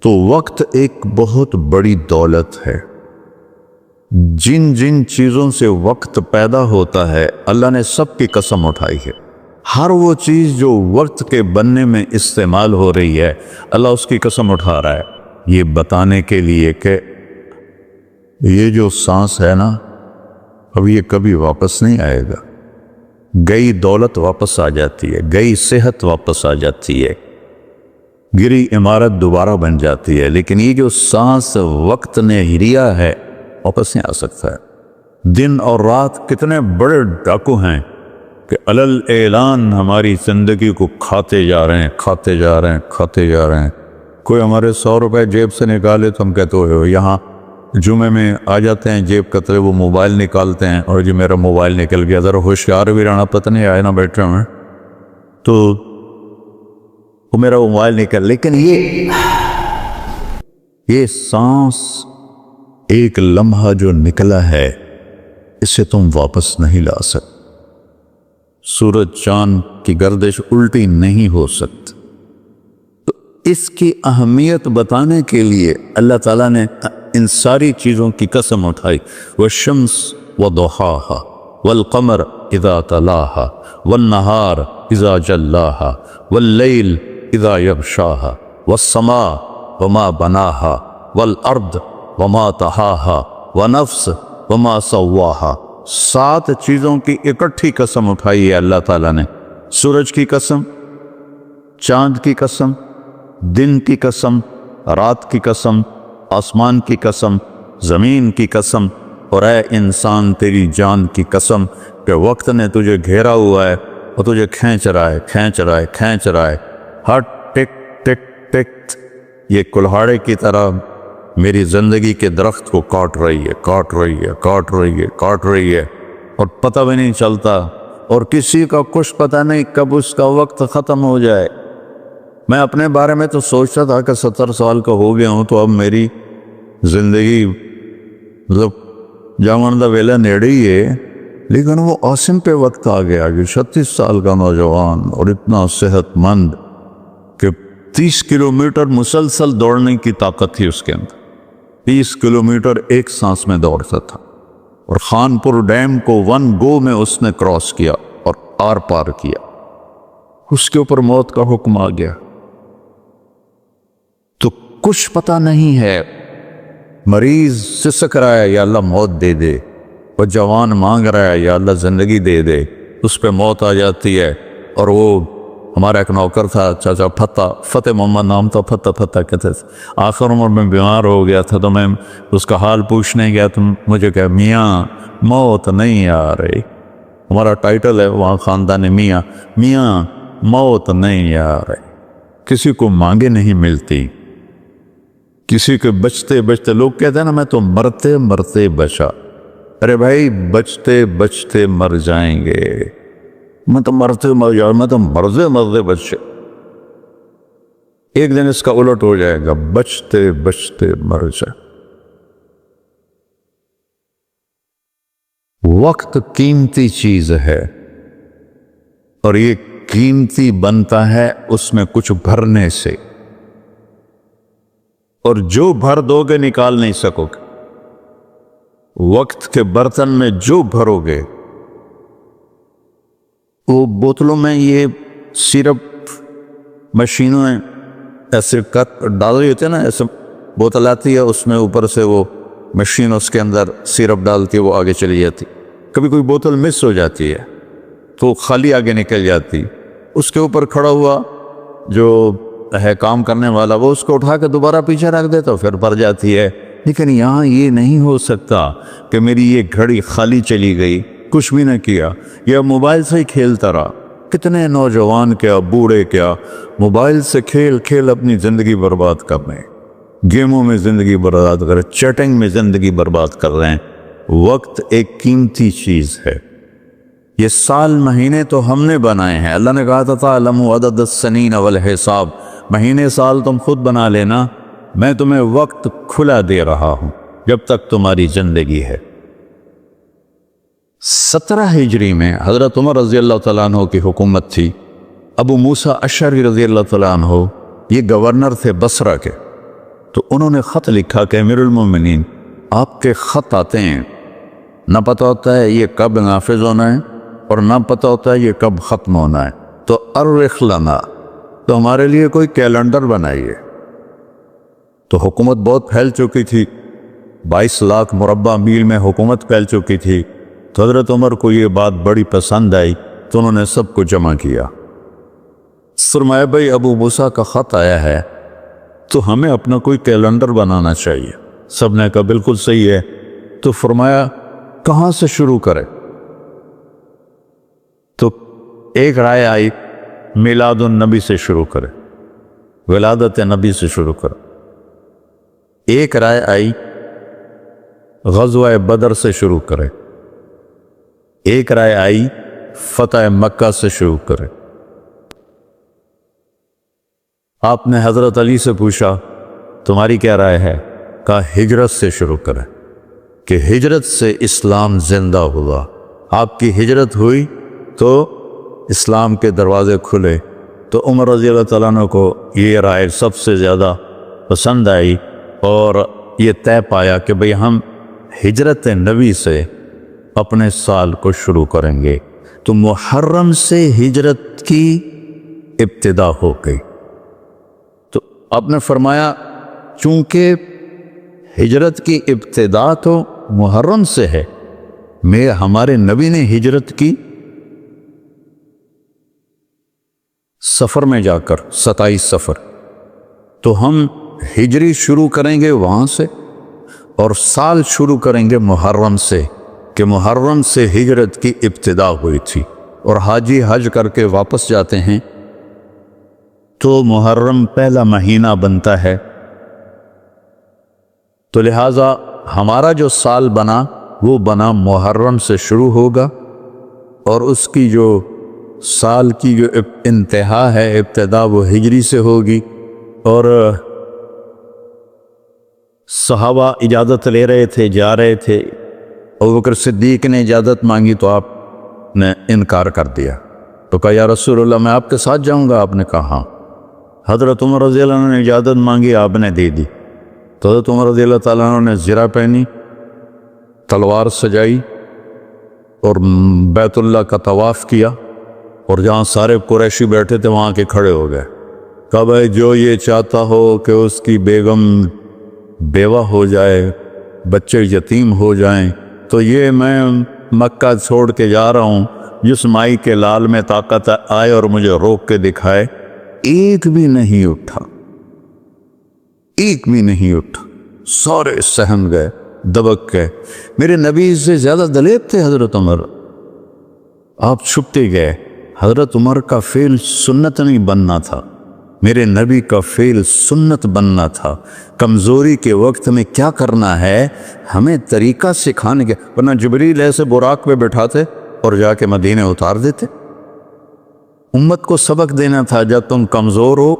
تو وقت ایک بہت بڑی دولت ہے۔ جن جن چیزوں سے وقت پیدا ہوتا ہے اللہ نے سب کی قسم اٹھائی ہے۔ ہر وہ چیز جو وقت کے بننے میں استعمال ہو رہی ہے اللہ اس کی قسم اٹھا رہا ہے، یہ بتانے کے لیے کہ یہ جو سانس ہے نا اب یہ کبھی واپس نہیں آئے گا۔ گئی دولت واپس آ جاتی ہے، گئی صحت واپس آ جاتی ہے، گری عمارت دوبارہ بن جاتی ہے، لیکن یہ جو سانس وقت نے ہریا ہے واپس نہیں آ سکتا ہے۔ دن اور رات کتنے بڑے ڈاکو ہیں کہ علل اعلان ہماری زندگی کو کھاتے جا رہے ہیں، کھاتے جا رہے ہیں، کھاتے جا رہے ہیں۔ کوئی ہمارے 100 روپے جیب سے نکالے تو ہم کہتے ہو یہاں جمعے میں آ جاتے ہیں جیب کترے، وہ موبائل نکالتے ہیں اور جی میرا موبائل نکل گیا، ذرا ہوشیار بھی رہنا، پتہ نہیں آئے نہ بیٹھے میں تو وہ میرا موبائل نکل، لیکن یہ سانس ایک لمحہ جو نکلا ہے اسے تم واپس نہیں لا سکتے۔ سورج چاند کی گردش الٹی نہیں ہو سکتی۔ تو اس کی اہمیت بتانے کے لیے اللہ تعالیٰ نے ان ساری چیزوں کی قسم اٹھائی، والشمس وضحاها والقمر اذا تلاها والنہار اذا جلاها واللیل اذا یغشاها والسماء وما بناها والارض وما طحاها ونفس وما سواها۔ 7 چیزوں کی اکٹھی قسم اٹھائی ہے اللہ تعالیٰ نے۔ سورج کی قسم، چاند کی قسم، دن کی قسم، رات کی قسم، آسمان کی قسم، زمین کی قسم، اور اے انسان تیری جان کی قسم کہ وقت نے تجھے گھیرا ہوا ہے اور تجھے کھینچ رہا ہے، کھینچ رہا ہے، کھینچ رہا ہے۔ ہر ٹک ٹک ٹک یہ کلہاڑے کی طرح میری زندگی کے درخت کو کاٹ رہی ہے، کاٹ رہی ہے، کاٹ رہی ہے، کاٹ رہی ہے، اور پتہ بھی نہیں چلتا، اور کسی کا کچھ پتہ نہیں کب اس کا وقت ختم ہو جائے۔ میں اپنے بارے میں تو سوچتا تھا کہ 70 سال کا ہو گیا ہوں تو اب میری زندگی مطلب جاون دا ویلا نیڑے ہی ہے، لیکن وہ عاصم پہ وقت آ گیا کہ 36 سال کا نوجوان اور اتنا صحت مند کہ 30 کلومیٹر مسلسل دوڑنے کی طاقت تھی اس کے اندر، 30 کلومیٹر ایک سانس میں دوڑتا تھا، اور خانپور ڈیم کو 1 گو میں اس نے کراس کیا اور آر پار کیا۔ اس کے اوپر موت کا حکم آ گیا تو کچھ پتہ نہیں ہے۔ مریض سسک رہا ہے یا اللہ موت دے دے، وہ جوان مانگ رہا ہے یا اللہ زندگی دے دے، اس پہ موت آ جاتی ہے۔ اور وہ ہمارا ایک نوکر تھا چاچا فتح محمد نام تھا، فتح کہتے تھے، آخر عمر میں بیمار ہو گیا تھا تو میں اس کا حال پوچھنے گیا تو مجھے کہا میاں موت نہیں آ رہی، ہمارا ٹائٹل ہے وہاں خاندان میاں، میاں موت نہیں آ رہی۔ کسی کو مانگے نہیں ملتی، کسی کے بچتے بچتے، لوگ کہتے ہیں نا میں تو مرتے مرتے بچا، ارے بھائی بچتے بچتے مر جائیں گے، میں تو مرتے مر جاؤں، میں تو مرتے بچے، ایک دن اس کا الٹ ہو جائے گا، بچتے بچتے مر جائے۔ وقت قیمتی چیز ہے اور یہ قیمتی بنتا ہے اس میں کچھ بھرنے سے، اور جو بھر دو گے نکال نہیں سکو گے۔ وقت کے برتن میں جو بھرو گے، وہ بوتلوں میں یہ سیرپ مشینوں ہیں ایسے ڈال رہی ہوتی ہے نا، ایسے بوتل آتی ہے اس میں اوپر سے وہ مشین اس کے اندر سیرپ ڈالتی ہے، وہ آگے چلی جاتی، کبھی کوئی بوتل مس ہو جاتی ہے تو خالی آگے نکل جاتی، اس کے اوپر کھڑا ہوا جو ہے کام کرنے والا وہ اس کو اٹھا کے دوبارہ پیچھے رکھ دیتا پھر بھر جاتی ہے۔ لیکن یہاں یہ نہیں ہو سکتا کہ میری یہ گھڑی خالی چلی گئی، کچھ بھی نہ کیا، یا موبائل سے ہی کھیلتا رہا۔ کتنے نوجوان کیا بوڑھے کیا موبائل سے کھیل کھیل اپنی زندگی برباد کر رہے ہیں، گیموں میں زندگی برباد کر رہے ہیں، چیٹنگ میں زندگی برباد کر رہے ہیں۔ وقت ایک قیمتی چیز ہے۔ یہ سال مہینے تو ہم نے بنائے ہیں، اللہ نے کہا تھا تعلموا عدد السنین والحساب، مہینے سال تم خود بنا لینا، میں تمہیں وقت کھلا دے رہا ہوں جب تک تمہاری زندگی ہے۔ 17 ہجری میں حضرت عمر رضی اللہ تعالیٰ عنہ کی حکومت تھی، ابو موسیٰ اشعری رضی اللہ تعالیٰ عنہ یہ گورنر تھے بصرہ کے، تو انہوں نے خط لکھا کہ امیر المومنین آپ کے خط آتے ہیں، نہ پتہ ہوتا ہے یہ کب نافذ ہونا ہے اور نہ پتہ ہوتا ہے یہ کب ختم ہونا ہے، تو ارخ لنا، تو ہمارے لیے کوئی کیلنڈر بنائیے۔ تو حکومت بہت پھیل چکی تھی، 22 لاکھ مربع میل میں حکومت پھیل چکی تھی، تو حضرت عمر کو یہ بات بڑی پسند آئی، تو انہوں نے سب کو جمع کیا۔ فرمایا بھائی ابو موسیٰ کا خط آیا ہے تو ہمیں اپنا کوئی کیلنڈر بنانا چاہیے۔ سب نے کہا بالکل صحیح ہے۔ تو فرمایا کہاں سے شروع کرے؟ تو ایک رائے آئی میلاد النبی سے شروع کرے، ولادت نبی سے شروع کرے۔ ایک رائے آئی غزوہ بدر سے شروع کرے، ایک رائے آئی فتح مکہ سے شروع کرے۔ آپ نے حضرت علی سے پوچھا تمہاری کیا رائے ہے؟ کہا ہجرت سے شروع کرے کہ ہجرت سے اسلام زندہ ہوا۔ آپ کی ہجرت ہوئی تو اسلام کے دروازے کھلے۔ تو عمر رضی اللہ تعالیٰ عنہ کو یہ رائے سب سے زیادہ پسند آئی اور یہ طے پایا کہ بھئی ہم ہجرت نبی سے اپنے سال کو شروع کریں گے۔ تو محرم سے ہجرت کی ابتدا ہو گئی۔ تو آپ نے فرمایا چونکہ ہجرت کی ابتدا تو محرم سے ہے، ہمارے نبی نے ہجرت کی سفر میں جا کر 27 سفر، تو ہم ہجری شروع کریں گے وہاں سے اور سال شروع کریں گے محرم سے، کہ محرم سے ہجرت کی ابتدا ہوئی تھی۔ اور حاجی حج کر کے واپس جاتے ہیں تو محرم پہلا مہینہ بنتا ہے، تو لہٰذا ہمارا جو سال بنا وہ بنا محرم سے شروع ہوگا، اور اس کی جو سال کی جو انتہا ہے، ابتدا، وہ ہجری سے ہوگی۔ اور صحابہ اجازت لے رہے تھے، جا رہے تھے، ابوبکر صدیق نے اجازت مانگی تو آپ نے انکار کر دیا، تو کہا یا رسول اللہ میں آپ کے ساتھ جاؤں گا۔ آپ نے کہا ہاں۔ حضرت عمر رضی اللہ عنہ نے اجازت مانگی، آپ نے دے دی، تو حضرت عمر رضی اللہ تعالیٰ عنہ نے زرہ پہنی، تلوار سجائی اور بیت اللہ کا طواف کیا، اور جہاں سارے قریشی بیٹھے تھے وہاں کے کھڑے ہو گئے۔ کہا بھائی جو یہ چاہتا ہو کہ اس کی بیگم بیوہ ہو جائے، بچے یتیم ہو جائیں، تو یہ میں مکہ چھوڑ کے جا رہا ہوں، جس مائی کے لال میں طاقت آئے اور مجھے روک کے دکھائے۔ ایک بھی نہیں اٹھا، ایک بھی نہیں اٹھا، سارے سہم گئے، دبک گئے۔ میرے نبی سے زیادہ دلیر تھے حضرت عمر، آپ چھپتے گئے۔ حضرت عمر کا فعل سنت نہیں بننا تھا، میرے نبی کا فعل سنت بننا تھا۔ کمزوری کے وقت میں کیا کرنا ہے ہمیں طریقہ سکھانے کے، ورنہ جبریل ایسے براق پہ بٹھاتے اور جا کے مدینے اتار دیتے۔ امت کو سبق دینا تھا جب تم کمزور ہو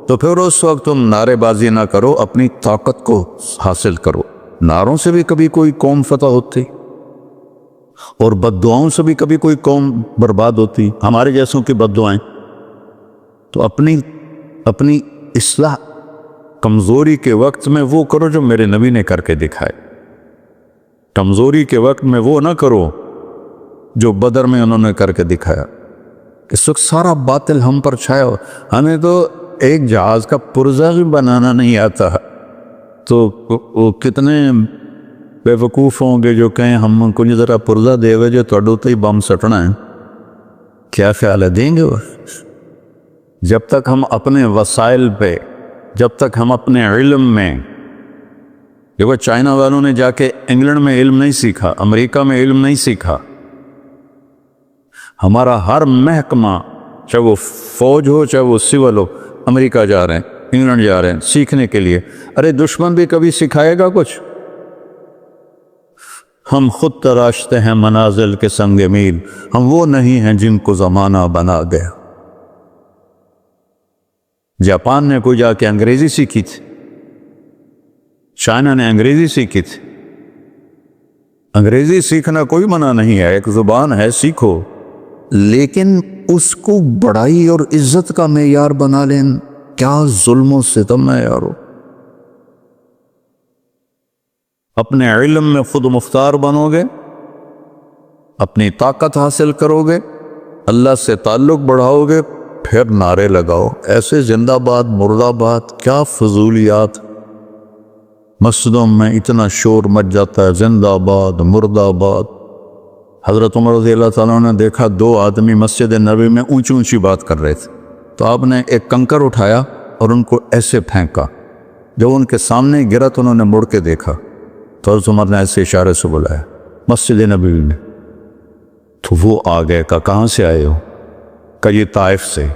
تو پھر اس وقت تم نعرے بازی نہ کرو، اپنی طاقت کو حاصل کرو۔ نعروں سے بھی کبھی کوئی قوم فتح ہوتی اور بد دعاؤں سے بھی کبھی کوئی قوم برباد ہوتی، ہمارے جیسوں کی بد دعائیں۔ تو اپنی اصلاح کمزوری کے وقت میں وہ کرو جو میرے نبی نے کر کے دکھائے، کمزوری کے وقت میں وہ نہ کرو جو بدر میں انہوں نے کر کے دکھایا۔ اس وقت سارا باطل ہم پر چھایا ہو، ہمیں تو ایک جہاز کا پرزہ بھی بنانا نہیں آتا، تو وہ کتنے بے وقوف ہوں گے جو کہیں ہم کو ذرا پرزہ دے ہوئے جو توڑو تو ہی بم سٹنا ہے، کیا خیال ہے دیں گے وہ؟ جب تک ہم اپنے وسائل پہ، جب تک ہم اپنے علم میں، دیکھو چائنا والوں نے جا کے انگلینڈ میں علم نہیں سیکھا، امریکہ میں علم نہیں سیکھا۔ ہمارا ہر محکمہ، چاہے وہ فوج ہو چاہے وہ سول ہو، امریکہ جا رہے ہیں، انگلینڈ جا رہے ہیں سیکھنے کے لیے۔ ارے دشمن بھی کبھی سکھائے گا کچھ؟ ہم خود تراشتے ہیں منازل کے سنگ میل، ہم وہ نہیں ہیں جن کو زمانہ بنا گیا۔ جاپان نے کوئی جا کے انگریزی سیکھی تھی، چائنا نے انگریزی سیکھی تھی۔ انگریزی سیکھنا کوئی منع نہیں ہے، ایک زبان ہے، سیکھو، لیکن اس کو بڑائی اور عزت کا معیار بنا لیں، کیا ظلم و ستم ہے یارو۔ اپنے علم میں خود مختار بنو گے، اپنی طاقت حاصل کرو گے، اللہ سے تعلق بڑھاؤ گے، پھر نعرے لگاؤ ایسے زندہ باد مرد آباد، کیا فضولیات۔ مسجدوں میں اتنا شور مچ جاتا ہے، زندہ باد مرد آباد۔ حضرت عمر رضی اللہ تعالیٰ نے دیکھا دو آدمی مسجد نبوی میں اونچی اونچی بات کر رہے تھے، تو آپ نے ایک کنکر اٹھایا اور ان کو ایسے پھینکا، جب ان کے سامنے گرا تو انہوں نے مڑ کے دیکھا تو حضرت عمر نے ایسے اشارے سے بلایا مسجد نبوی میں، تو وہ آ گئے، کہاں سے آئے ہو؟ کہ یہ طائف سے۔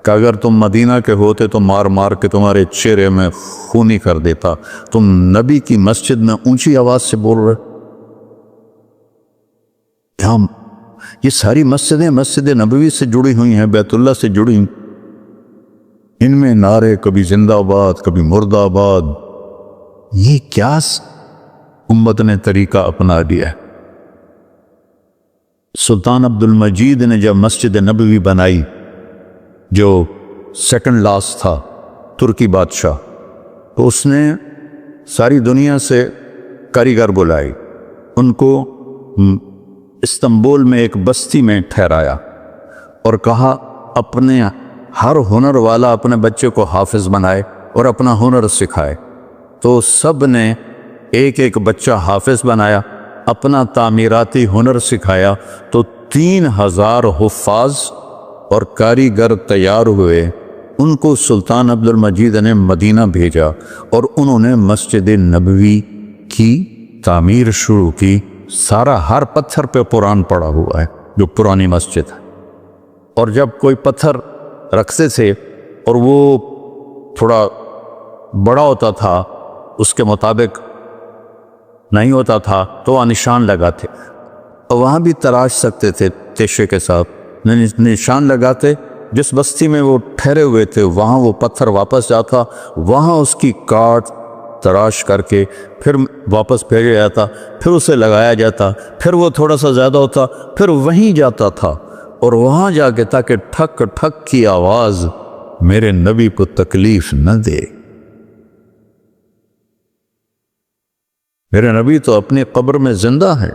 کہ اگر تم مدینہ کے ہوتے تو مار مار کے تمہارے چہرے میں خونی کر دیتا، تم نبی کی مسجد میں اونچی آواز سے بول رہے۔ یہ ساری مسجدیں مسجد نبوی سے جڑی ہوئی ہیں، بیت اللہ سے جڑی ہیں، ان میں نعرے کبھی زندہ باد کبھی مرد آباد۔ یہ کیا امت نے طریقہ اپنا لیا ہے؟ سلطان عبد المجید نے جب مسجد نبوی بنائی، جو سیکنڈ لاسٹ تھا ترکی بادشاہ، تو اس نے ساری دنیا سے کاریگر بلائی، ان کو استنبول میں ایک بستی میں ٹھہرایا اور کہا اپنے ہر ہنر والا اپنے بچے کو حافظ بنائے اور اپنا ہنر سکھائے۔ تو سب نے ایک ایک بچہ حافظ بنایا، اپنا تعمیراتی ہنر سکھایا، تو 3000 حفاظ اور کاریگر تیار ہوئے۔ ان کو سلطان عبد المجید نے مدینہ بھیجا اور انہوں نے مسجد نبوی کی تعمیر شروع کی۔ سارا ہر پتھر پہ قرآن پڑا ہوا ہے، جو پرانی مسجد ہے۔ اور جب کوئی پتھر رکھتے تھے اور وہ تھوڑا بڑا ہوتا تھا، اس کے مطابق نہیں ہوتا تھا، تو وہ نشان لگاتے، اور وہاں بھی تراش سکتے تھے تیشے کے ساتھ، نشان لگاتے۔ جس بستی میں وہ ٹھہرے ہوئے تھے وہاں وہ پتھر واپس جاتا، وہاں اس کی کاٹ تراش کر کے پھر واپس بھیجا جاتا، پھر اسے لگایا جاتا، پھر وہ تھوڑا سا زیادہ ہوتا، پھر وہیں جاتا تھا اور وہاں جا کے تاکہ ٹھک ٹھک کی آواز میرے نبی کو تکلیف نہ دے۔ میرے نبی تو اپنی قبر میں زندہ ہے،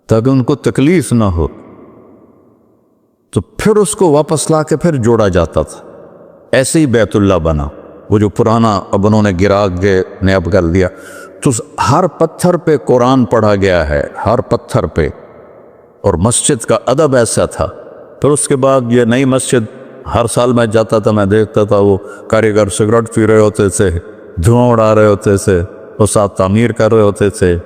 تاکہ ان کو تکلیف نہ ہو، تو پھر اس کو واپس لا کے پھر جوڑا جاتا تھا۔ ایسے ہی بیت اللہ بنا، وہ جو پرانا اب انہوں نے گرا کے نیب کر دیا، تو ہر پتھر پہ قرآن پڑھا گیا ہے، ہر پتھر پہ۔ اور مسجد کا ادب ایسا تھا۔ پھر اس کے بعد یہ نئی مسجد، ہر سال میں جاتا تھا، میں دیکھتا تھا وہ کاریگر سگریٹ پی رہے ہوتے تھے، دھواں اڑا رہے ہوتے تھے، اور ساتھ تعمیر کر رہے ہوتے تھے۔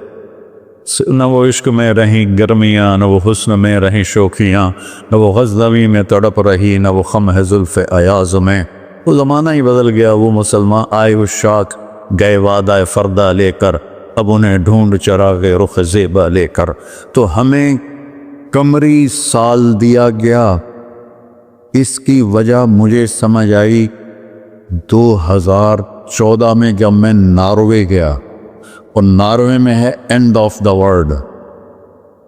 نہ وہ عشق میں رہیں گرمیاں، نہ وہ حسن میں رہیں شوخیاں، نہ وہ غزنوی میں تڑپ رہی، نہ وہ خم ہے زلف ایاز میں۔ وہ زمانہ ہی بدل گیا، وہ مسلمان آئے عشاق گئے وعدہ فردہ لے کر، اب انہیں ڈھونڈ چراغ رخ زیبا لے کر۔ تو ہمیں قمری سال دیا گیا، اس کی وجہ مجھے سمجھ آئی 2014 میں جب میں ناروے گیا، اور ناروے میں ہے اینڈ آف دا ورلڈ،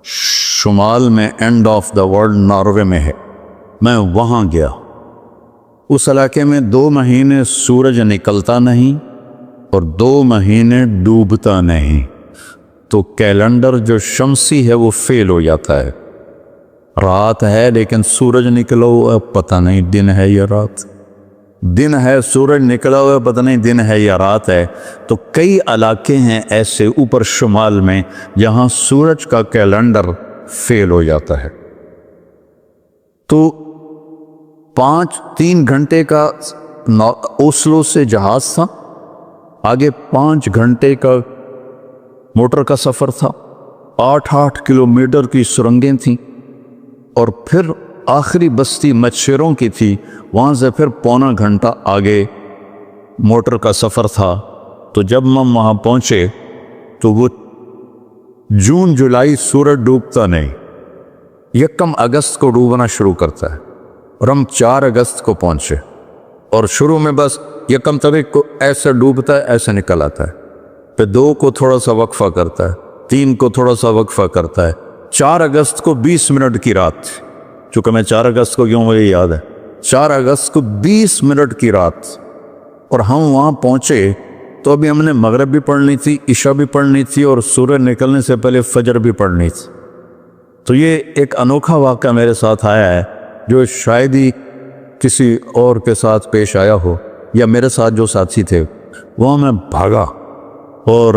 شمال میں and of the world Norway میں ہے۔ میں وہاں گیا، اس علاقے میں 2 مہینے سورج نکلتا نہیں اور 2 مہینے ڈوبتا نہیں، تو کیلنڈر جو شمسی ہے وہ فیل ہو جاتا ہے۔ رات ہے لیکن سورج نکلا ہوا پتہ نہیں دن ہے یا رات، دن ہے سورج نکلا ہوا پتہ نہیں دن ہے یا رات ہے۔ تو کئی علاقے ہیں ایسے اوپر شمال میں جہاں سورج کا کیلنڈر فیل ہو جاتا ہے۔ تو 3 گھنٹے کا اوسلو سے جہاز تھا، آگے 5 گھنٹے کا موٹر کا سفر تھا، 8 کلومیٹر کی سرنگیں تھیں، اور پھر آخری بستی مچھروں کی تھی، وہاں سے پھر 1.25 گھنٹہ آگے موٹر کا سفر تھا۔ تو جب ہم وہاں پہنچے تو وہ جون جولائی سورج ڈوبتا نہیں، 1 اگست کو ڈوبنا شروع کرتا ہے، اور ہم 4 اگست کو پہنچے، اور شروع میں بس 1 تاریخ کو ایسا ڈوبتا ہے، ایسا نکل آتا ہے، پھر 2 کو تھوڑا سا وقفہ کرتا ہے، 3 کو تھوڑا سا وقفہ کرتا ہے، 4 اگست کو 20 منٹ کی رات تھی۔ چونکہ میں 4 اگست کو کیوں مجھے یاد ہے، 4 اگست کو 20 منٹ کی رات، اور ہم وہاں پہنچے تو ابھی ہم نے مغرب بھی پڑھنی تھی، عشاء بھی پڑھنی تھی، اور سورج نکلنے سے پہلے فجر بھی پڑھنی تھی۔ تو یہ ایک انوکھا واقعہ میرے ساتھ آیا ہے جو شاید ہی کسی اور کے ساتھ پیش آیا ہو، یا میرے ساتھ جو ساتھی تھے وہاں میں بھاگا اور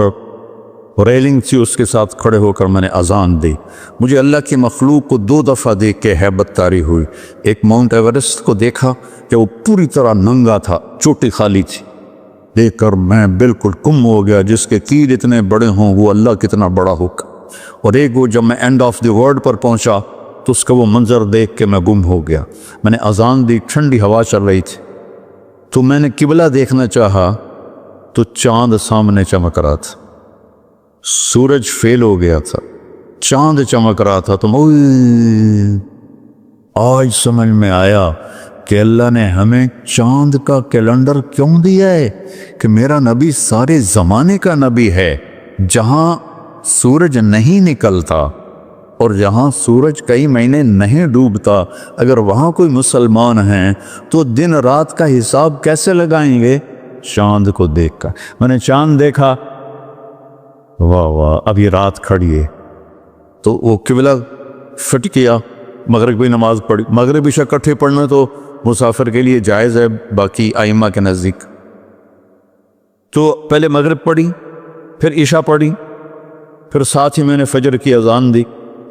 ریلنگ تھی اس کے ساتھ کھڑے ہو کر میں نے اذان دی۔ مجھے اللہ کی مخلوق کو 2 دفعہ دیکھ کے ہیبت طاری ہوئی۔ ایک ماؤنٹ ایورسٹ کو دیکھا کہ وہ پوری طرح ننگا تھا، چوٹی خالی تھی، دیکھ کر میں بالکل گم ہو گیا، جس کے تیر اتنے بڑے ہوں وہ اللہ کتنا بڑا ہوگا۔ اور ایک وہ جب میں اینڈ آف دی ورلڈ پر پہنچا تو اس کا وہ منظر دیکھ کے میں گم ہو گیا۔ میں نے اذان دی، ٹھنڈی ہوا چل رہی تھی، تو میں نے قبلہ دیکھنا چاہا تو چاند سامنے چمک رہا تھا، سورج فیل ہو گیا تھا، چاند چمک رہا تھا۔ تو آج سمجھ میں آیا کہ اللہ نے ہمیں چاند کا کیلنڈر کیوں دیا ہے، کہ میرا نبی سارے زمانے کا نبی ہے۔ جہاں سورج نہیں نکلتا اور جہاں سورج کئی مہینے نہیں ڈوبتا، اگر وہاں کوئی مسلمان ہیں تو دن رات کا حساب کیسے لگائیں گے؟ چاند کو دیکھ کر۔ میں نے چاند دیکھا، واہ واہ، اب یہ رات کھڑی ہے، تو وہ قبلہ فٹ کیا، مغرب کی نماز پڑھی۔ مغرب عشاء اکٹھے پڑھنا تو مسافر کے لیے جائز ہے باقی ائمہ کے نزدیک۔ تو پہلے مغرب پڑھی، پھر عشاء پڑھی، پھر ساتھ ہی میں نے فجر کی اذان دی۔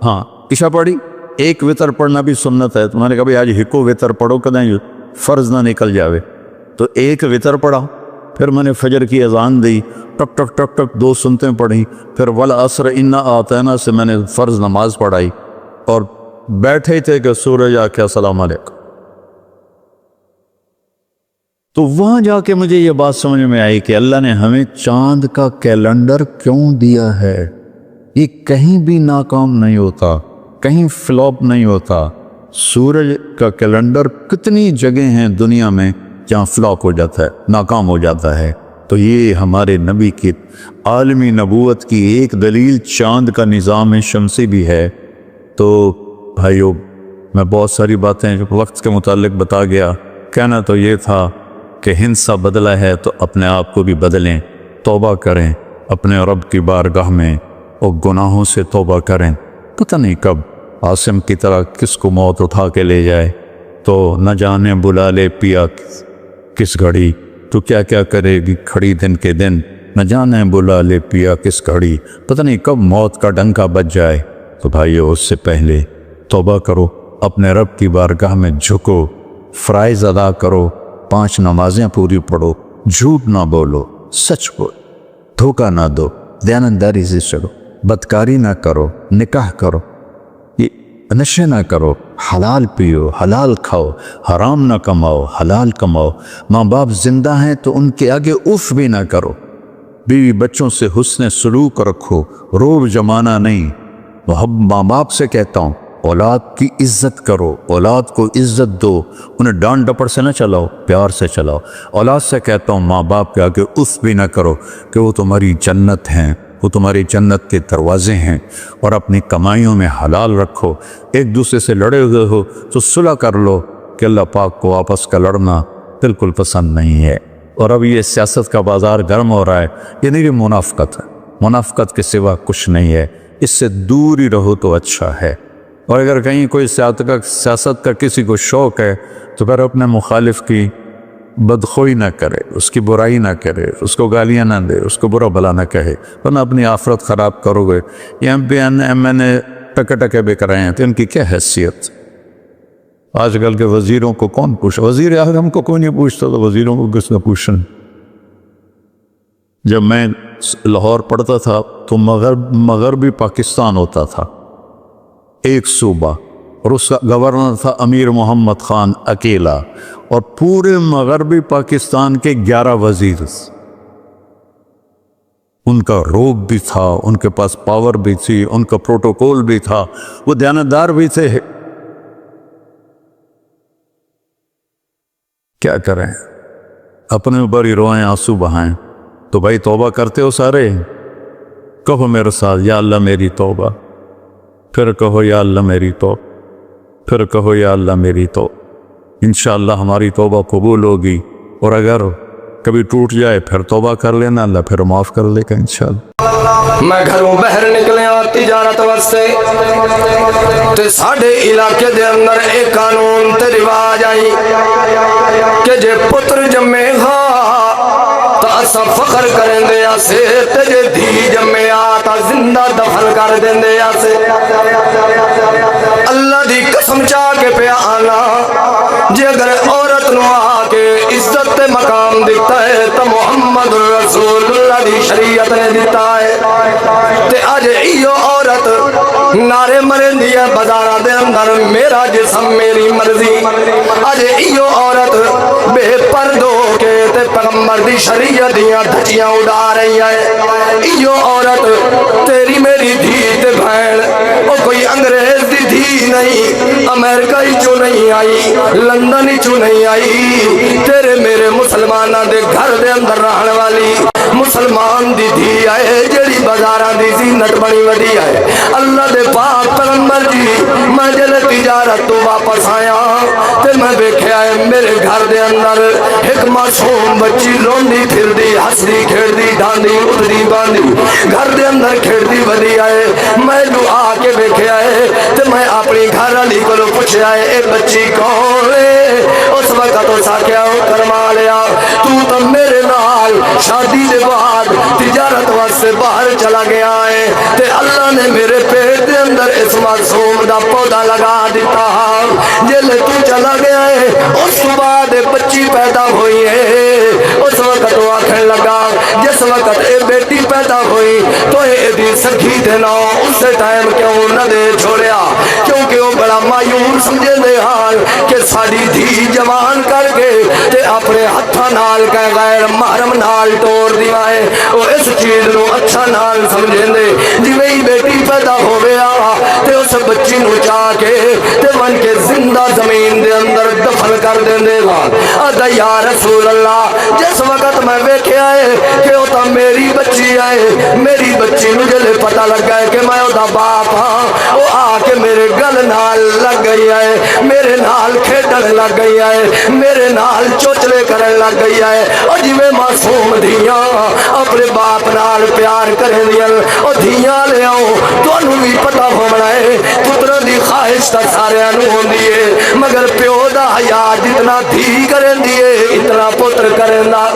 ہاں، عشاء پڑھی، ایک وتر پڑھنا بھی سنت ہے، تو میں نے کہا بھائی آج ہکو وتر پڑھو کدیں فرض نہ نکل جاوے، تو ایک وتر پڑھا۔ پھر میں نے فجر کی اذان دی، ٹک ٹک ٹک ٹک 2 سنتیں پڑھی، پھر والعصر انا اعطینا سے میں نے فرض نماز پڑھائی، اور بیٹھے ہی تھے کہ سورج آ کے السلام علیکم۔ تو وہاں جا کے مجھے یہ بات سمجھ میں آئی کہ اللہ نے ہمیں چاند کا کیلنڈر کیوں دیا ہے۔ یہ کہیں بھی ناکام نہیں ہوتا، کہیں فلاپ نہیں ہوتا۔ سورج کا کیلنڈر کتنی جگہ ہیں دنیا میں جہاں فلاپ ہو جاتا ہے، ناکام ہو جاتا ہے۔ تو یہ ہمارے نبی کی عالمی نبوت کی ایک دلیل چاند کا نظام شمسی بھی ہے۔ تو بھائیو، میں بہت ساری باتیں وقت کے متعلق بتا گیا، کہنا تو یہ تھا کہ ہندسہ بدلا ہے تو اپنے آپ کو بھی بدلیں، توبہ کریں اپنے رب کی بارگاہ میں، اور گناہوں سے توبہ کریں۔ پتہ نہیں کب عاصم کی طرح کس کو موت اٹھا کے لے جائے، تو نہ جانے بلا لے پیا کس گھڑی، تو کیا کیا کرے گی کھڑی دن کے دن، نہ جانے بلا لے پیا کس گھڑی، پتہ نہیں کب موت کا ڈنکا بج جائے۔ تو بھائیو، اس سے پہلے توبہ کرو، اپنے رب کی بارگاہ میں جھکو، فرائض ادا کرو، 5 نمازیں پوری پڑھو، جھوٹ نہ بولو، سچ بولو، دھوکہ نہ دو، دیانتداری سے چلو، بدکاری نہ کرو، نکاح کرو، یہ نشے نہ کرو، حلال پیو، حلال کھاؤ، حرام نہ کماؤ، حلال کماؤ۔ ماں باپ زندہ ہیں تو ان کے آگے اف بھی نہ کرو، بیوی بچوں سے حسن سلوک رکھو، روب جمانا نہیں۔ ماں باپ سے کہتا ہوں، اولاد کی عزت کرو، اولاد کو عزت دو، انہیں ڈانٹ ڈپٹ سے نہ چلاؤ، پیار سے چلاؤ۔ اولاد سے کہتا ہوں، ماں باپ کے آگے اف بھی نہ کرو، کہ وہ تمہاری جنت ہیں، وہ تمہاری جنت کے دروازے ہیں، اور اپنی کمائیوں میں حلال رکھو۔ ایک دوسرے سے لڑے ہوئے ہو تو صلح کر لو، کہ اللہ پاک کو آپس کا لڑنا بالکل پسند نہیں ہے۔ اور اب یہ سیاست کا بازار گرم ہو رہا ہے، یہ نہیں منافقت ہے، منافقت کے سوا کچھ نہیں ہے، اس سے دور ہی رہو تو اچھا ہے۔ اور اگر کہیں کوئی سیاست کا کسی کو شوق ہے تو پھر اپنے مخالف کی بدخوئی نہ کرے، اس کی برائی نہ کرے، اس کو گالیاں نہ دے، اس کو برا بھلا نہ کہے، ورنہ اپنی آخرت خراب کرو گے۔ یہ ایم پی ایم این اے ٹکے ٹکے بک رہے ہیں تو ان کی کیا حیثیت؟ آج کل کے وزیروں کو کون پوچھا؟ وزیر اعظم کو کوئی نہیں پوچھتا تو وزیروں کو کس نے پوچھنا؟ جب میں لاہور پڑھتا تھا تو مغربی پاکستان ہوتا تھا، ایک صوبہ، اور اس کا گورنر تھا امیر محمد خان اکیلا، اور پورے مغربی پاکستان کے 11 وزیر، ان کا روب بھی تھا، ان کے پاس پاور بھی تھی، ان کا پروٹوکول بھی تھا، وہ دیانتدار بھی تھے۔ کیا کریں، اپنے اوپر ہی روئیں، آنسو بہائیں۔ تو بھائی توبہ کرتے ہو سارے؟ کہو میرے ساتھ، یا اللہ میری توبہ، پھر کہو یا اللہ میری توبہ، پھر کہو یا اللہ میری توبہ۔ انشاءاللہ ہماری توبہ قبول ہوگی، اور اگر کبھی ٹوٹ جائے پھر توبہ کر لینا، اللہ پھر معاف کر لے گا انشاءاللہ۔ میں گھروں بہر نکلیاں تجارت واسطے تے ساڈے علاقے دے اندر ایک قانون تے رواج آئی کہ جے پتر جمے گا تا اسا فخر کریں دے آسے، تے جے دھی جمے آتا زندہ دفن کر دیں دے آسے۔ اللہ دی قسم چاہ کے پہ آنا جے اگر عورت نو آ کے عزت تے مقام دیتا ہے تو محمد رسول اللہ دی شریعت نے دیتا ہے۔ تے آج ایو عورت نعرے مرن دیا بازارہ دے اندر میرا جسم میری مرضی، آج ایو عورت بے پردو کے تے پیغمبر دی شریعت دیاں دھچیاں اڑا رہی ہے۔ ایو عورت تیری میری دھی تے بھین، وہ کوئی انگریز دی دھی نہیں، امریکہ ہی چو نہیں آئی، لندن ہی چو نہیں آئی، تیرے میرے مسلمانہ دے گھر دے اندر رہن والی مسلمان دی دھی آئے جڑی بازاراں دی زینت بنی ودی آئے۔ اللہ دے پاک پیغمبر جی میں جل تجارت تو واپس آیا تے میں بیکھے آئے میرے گھر دے اندر ایک معصوم بچی روندی پھر دی ہسدی کھیڑ دی ڈاندی اٹھدی باندی گھر دے اندر کھیڑ دی ودی آئے۔ میں دعا کے بیکھے آئے تے میں اپنی گھر علی کو پوچھے آئے اے بچی کون ہے؟ اس وقت تو ساکیا کرما لیا تو میرے نال شادی دے بعد تجارت واسطے باہر چلا گیا ہے تے اللہ نے میرے پیٹ دے اندر اس معصوم دا پودا لگا دیتا، جلے تو چلا گیا ہے اس بعد بچی پیدا ہوئی ہے۔ اس وقت وہ آکھنے لگا جس وقت اے بیٹی پیدا ہوئی تو اے دی سکھی دے نو اسے ٹائم کیوں نہ دے چھوڑیا، کیونکہ وہ بڑا مایور سمجھے دے حال کہ ساڑی دھی جوان کر کے تے اپنے ہتھا نال کے غیر محرم نال توڑ دیوائے، وہ اس چیز نو اچھا نال سمجھیں دے جی میں بیٹی پیدا ہو گیا تے اس بچی نو چاہ کے تے من کے زندہ زمین دے اندر دفن کر دیں دے گا۔ آدھا یا رسول اللہ جس وقت میں بیکھے آئے کہ وہ تا میری بچی آئے، میری بچی نو جلے پتہ لگ گئے کہ میں وہ دا باپ ہاں، وہ آ کے میرے گل نال لگ گئی ہے، میرے نال کھیڑن لگ گئی ہے، میرے نال چوچلے کرن لگ گئی ہے، اور جی میں معصوم دھیاں اپنے باپ نال پیار کریں دیاں اور دھیاں لے آؤں تو انہوں بھی پتہ ہونا ہے پتروں دی خواہش تا سارے انہوں ہوں دیئے مگر پیو دا حیا جتنا دھی کریں دیئے اتنا پتر کریں دا۔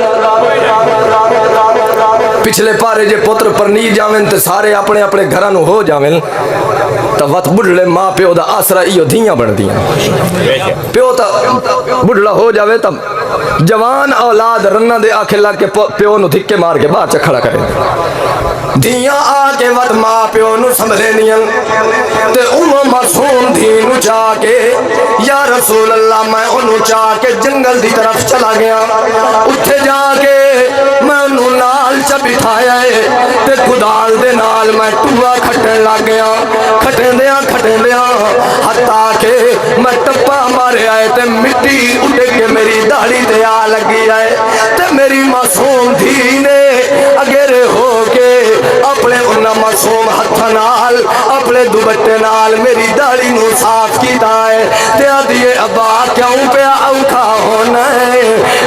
پچھلے پارے جے پتر پر نہیں جاویں تے سارے اپنے اپنے گھرانوں ہو جاویں تا وقت بڑھڑے ماں پیو دا آسرا ایو دھیاں بڑھ دیاں، پیو تا بڑھڑا ہو جاوے تا جوان اولاد رنہ دے آکھے لگ کے پیو نو دھکے مار کے باہر چکھڑا کرے، دھیاں آکے وقت ماں پیو نو سنبھلے دیاں تے انہوں معصوم دھی نو چاہ کے یا رسول اللہ میں انہوں چاہ کے جنگل دی طرف چلا گیا، اتھے جا کے میں انہوں نال چا بٹھایا ہے تے کدال دے نال میں ٹوہ کھٹن لگ گیا، کھٹن دیاں حتیٰ کہ میں ٹپا مارے آئے تے مٹی اٹھے کے میری داڑھی تے آ لگی آئے تے میری معصوم دھی نے اگرے ہو کے اپنے انہا معصوم ہتھا نال اپنے دوبٹے نال میری داڑھی نو صاف کیتا ہے تے آدھیے ابا کیوں پیا اوکھا ہونا ہے،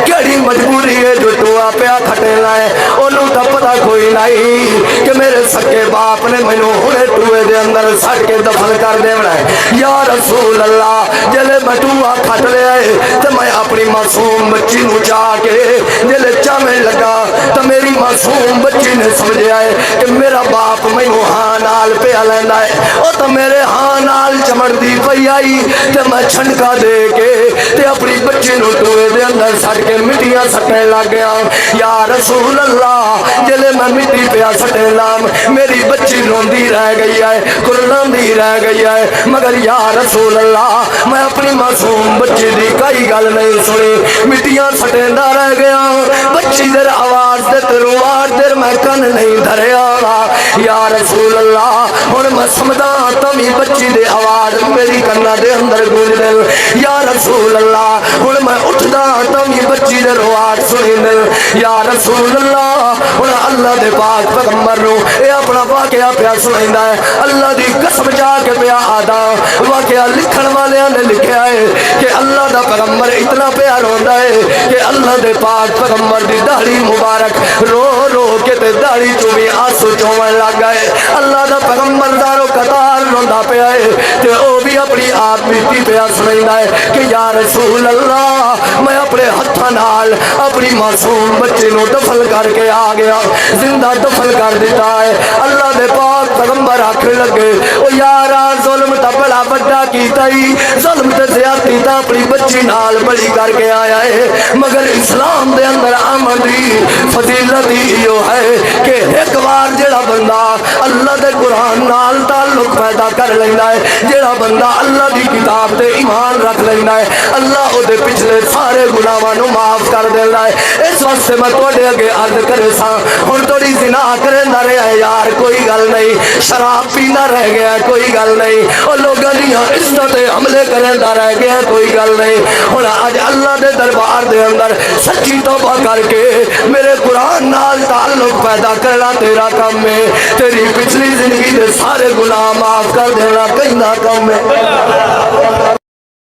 کیڑی مجبوری ہے جو ٹوہ پیا کھٹے لائے، انہوں تا پتہ کوئی نہیں کہ میرے سکے باپ نے میں ہونے ٹوئے دے اندر سٹ کے دفن کر دے بنا ہے۔ یا رسول اللہ جلے میں ٹوہ کھٹ لے آئے تو میں اپنی معصوم بچی نو چاہ کے جلے چامے لگا تو میری معصوم بچی نے سمجھے آئے کہ میرا باپ میں ہاں نال پہ لیندہ ہے، او تو میرے ہاں نال چمڑ دی پئی آئی تو میں چھنکا دے کے تے اپنی بچی نو ٹوئے دے اندر سٹ کے مٹیاں سٹنے لگ گیا۔ یا رسول اللہ جلے میں مٹی پہ سٹنے لام میری بچی روندی رہ گئی ہے، کرلاندی رہ گئی ہے، مگر یا رسول اللہ میں اپنی معصوم بچی دی کئی گل نہیں سنی، مٹیاں سٹیندہ رہ گیا، بچی در آواز دے تروار در میں کن نہیں دھریا۔ یا رسول اللہ ہن میں سمجھدا تمی بچی دے آواز میری کنا دے اندر گونج دے یا رسول اللہ ہن میں اٹھدا تمی بچی دے رواج سنی دے یا رسول اللہ ہن اللہ دے پاک پیغمبر نو اے اپنا واقعہ پیا سنائندا ہے اللہ دی قسم جا کے پیا آدا واقعہ لکھن والیاں نے لکھیا ہے کہ اللہ دا پیغمبر اتنا پیار ہوندا ہے کہ اللہ دے پاک پیغمبر دی داڑھی مبارک رو رو کے تے داڑھی چوں بھی آنسو چومن لگ گئے اللہ دا پیغمبر دارو قطار روندا پیا ہے تے او بھی اپنی آپ بیتی پیا سنائندا ہے کہ یا رسول اللہ میں اپنے ہتھاں نال اپنی معصوم بچے نو دفن کر کے آ گیا زندہ دفن کر دیتا ہے اللہ دے پاک پیغمبر آکھنے لگے او یارا ظلم تا بڑا بڑا کیتا ہی ظلم تے زیادتی تا اپنی بچی نال بڑی کر کے آیا ہے مگر اسلام دے اندر آمدی فضیلت یہ ہے کہ ایک بار جڑا بندہ اللہ دے قرآن نال تعلق پیدا کر لینا ہے جڑا بندہ اللہ دی کتاب تے ایمان رکھ لینا ہے اللہ او دے پچھلے سارے گناہاں نو معاف کر دینا ہے اس واسطے میں تواڈے اگے عرض کرے سا ہن تھوڑی زنا کریندا رہیا ہے یار کوئی گل نہیں شراب پیندا رہ گیا کوئی گل نہیں اور لوگاں دیاں عزت حملے کریندا رہ گیا کوئی گل نہیں ہن اج اللہ دے دربار دے اندر سچی توبہ کر کے میرے قرآن نال تعلق پیدا کرنا تیرا کام ہے تیری پچھلی زندگی دے سارے گناہ معاف کر دینا کہیں نہ کم ہے